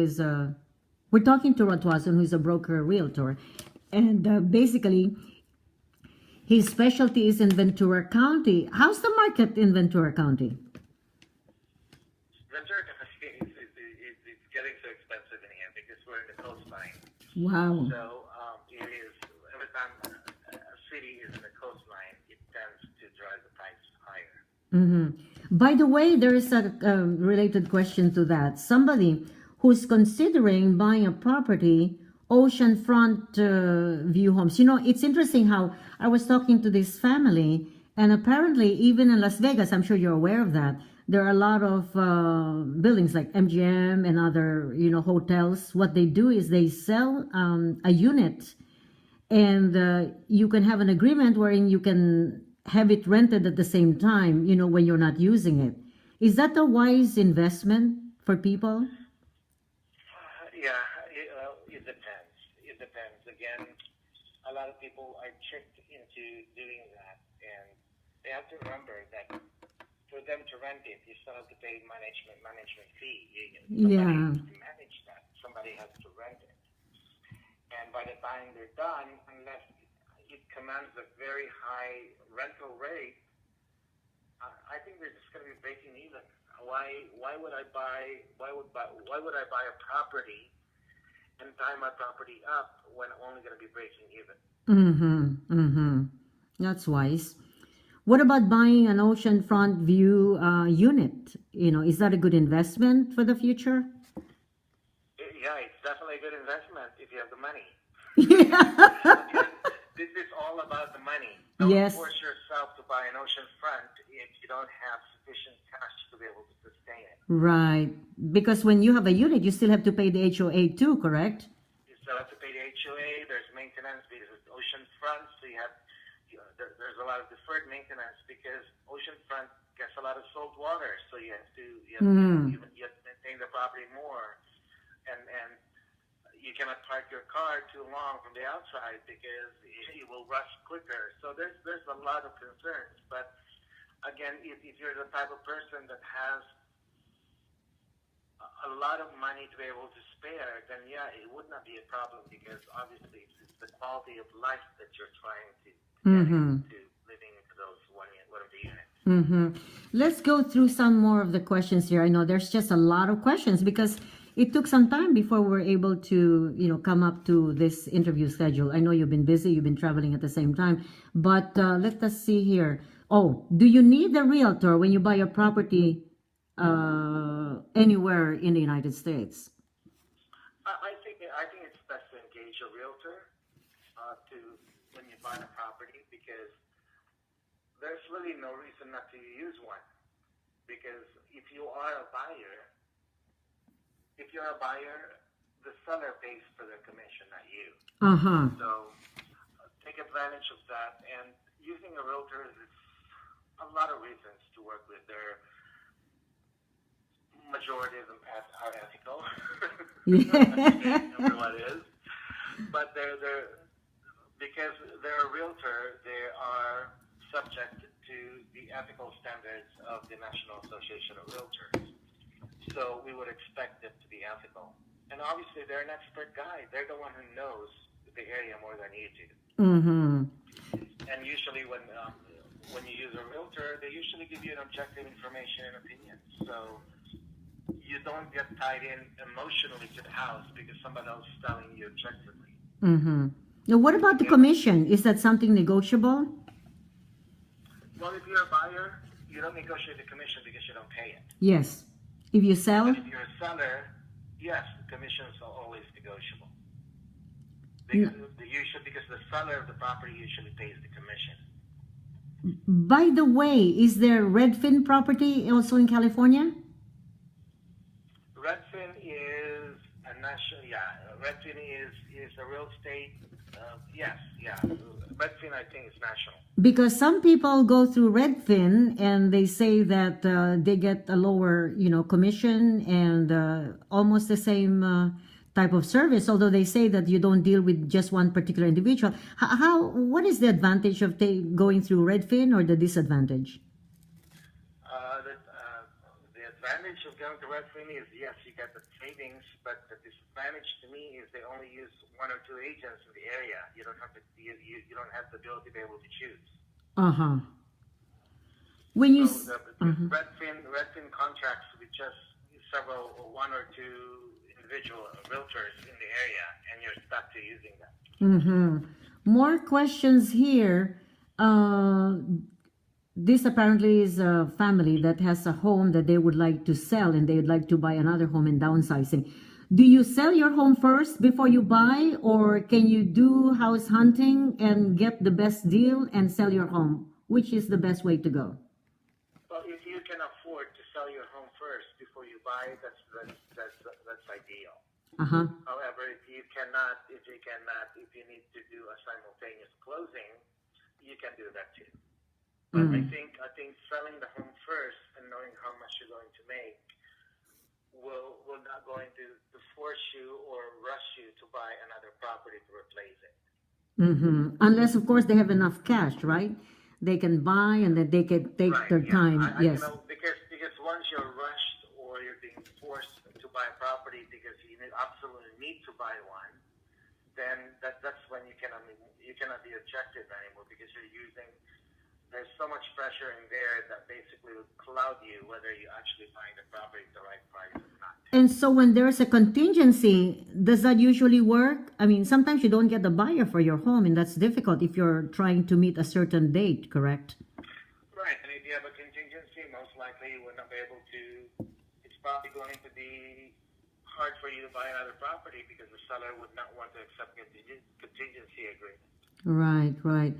is we're talking to TUAZON, who's a broker realtor, and basically his specialty is in Ventura County. How's the market in Ventura County? Ventura County it's getting so expensive in here because we're in the coastline. Wow. So it is, every time a city is in the coastline, it tends to drive the price higher. By the way, there is a related question to that. Somebody who's considering buying a property, oceanfront view homes. You know, it's interesting how I was talking to this family, and apparently even in Las Vegas, I'm sure you're aware of that, there are a lot of buildings like MGM and other, you know, hotels. What they do is they sell a unit, and you can have an agreement wherein you can have it rented at the same time, you know, when you're not using it. Is that a wise investment for people? Yeah, it depends. It depends. Again, a lot of people are tricked into doing that, and they have to remember that for them to rent it, you still have to pay management fee. Somebody has to manage that. Somebody has to rent it. And by the time they're done, unless it commands a very high rental rate, I think they're just going to be breaking even. Why would I buy a property and tie my property up when I'm only going to be breaking even? That's wise. What about buying an oceanfront view unit? You know, is that a good investment for the future? Yeah, it's definitely a good investment if you have the money. Yeah. This is all about the money. Yes. Don't force yourself to buy an oceanfront if you don't have sufficient cash to be able to sustain it. Right. Because when you have a unit, you still have to pay the HOA too, correct? You still have to pay the HOA. There's maintenance because it's oceanfront, so there's a lot of deferred maintenance because oceanfront gets a lot of salt water, so you have to maintain the property more, and you cannot park your car too long from the outside because it will rust quicker. So there's a lot of concerns. But again, if you're the type of person that has a lot of money to be able to spare, then yeah, it would not be a problem because obviously it's the quality of life that you're trying to get into living into those one of the units. Let's go through some more of the questions here. I know there's just a lot of questions because it took some time before we were able to, you know, come up to this interview schedule. I know you've been busy, you've been traveling at the same time, but let us see here. Oh, do you need a realtor when you buy a property anywhere in the United States? I think it's best to engage a realtor when you buy a property because there's really no reason not to use one. Because if you're a buyer, the seller pays for their commission, not you. So take advantage of that. And using a realtor is a lot of reasons to work with. Their majority of them are ethical. Everyone is. But because they're a realtor, they are subject to the ethical standards of the National Association of Realtors. So we would expect them to be ethical. And obviously, they're an expert guy. They're the one who knows the area more than you do. And usually when you use a realtor, they usually give you an objective information and opinion. So you don't get tied in emotionally to the house because somebody else is telling you objectively. Now, what about the commission? Is that something negotiable? Well, if you're a buyer, you don't negotiate the commission because you don't pay it. Yes. If you sell? But if you're a seller, yes, the commissions are always negotiable. Because the seller of the property usually pays the commission. By the way, is there Redfin property also in California? Redfin is a national, Redfin is a real estate, Redfin I think is national. Because some people go through Redfin and they say that they get a lower, you know, commission and almost the same type of service, although they say that you don't deal with just one particular individual. What is the advantage of going through Redfin or the disadvantage? The advantage of going to Redfin is, yes, you get the savings, but the disadvantage to me is they only use one or two agents in the area. You don't have you don't have the ability to be able to choose. Uh-huh. When you So Redfin contracts with just one or two individual realtors in the area, and you're stuck to using them. Mm-hmm. More questions here. This apparently is a family that has a home that they would like to sell, and they would like to buy another home and downsizing. Do you sell your home first before you buy, or can you do house hunting and get the best deal and sell your home? Which is the best way to go? Well, if you can afford to sell your home first before you buy, that's ideal. Uh-huh. However, if you need to do a simultaneous closing, you can do that too. But I think selling the home first and knowing how much you're going to make will not going to force you or rush you to buy another property to replace it. Mm-hmm. Unless, of course, they have enough cash, right? They can buy and then they can take their time. Yes. Because once you're rushed or you're being forced to buy a property because you absolutely need to buy one, then that's when you cannot be objective anymore, because there's so much pressure in there that basically will cloud you whether you actually buying the property at the right price or not. And so when there's a contingency, does that usually work? I mean, sometimes you don't get the buyer for your home, and that's difficult if you're trying to meet a certain date, correct? Right, and if you have a contingency, most likely you will not be able to, it's probably going to be hard for you to buy another property because the seller would not want to accept contingency agreement. Right, right.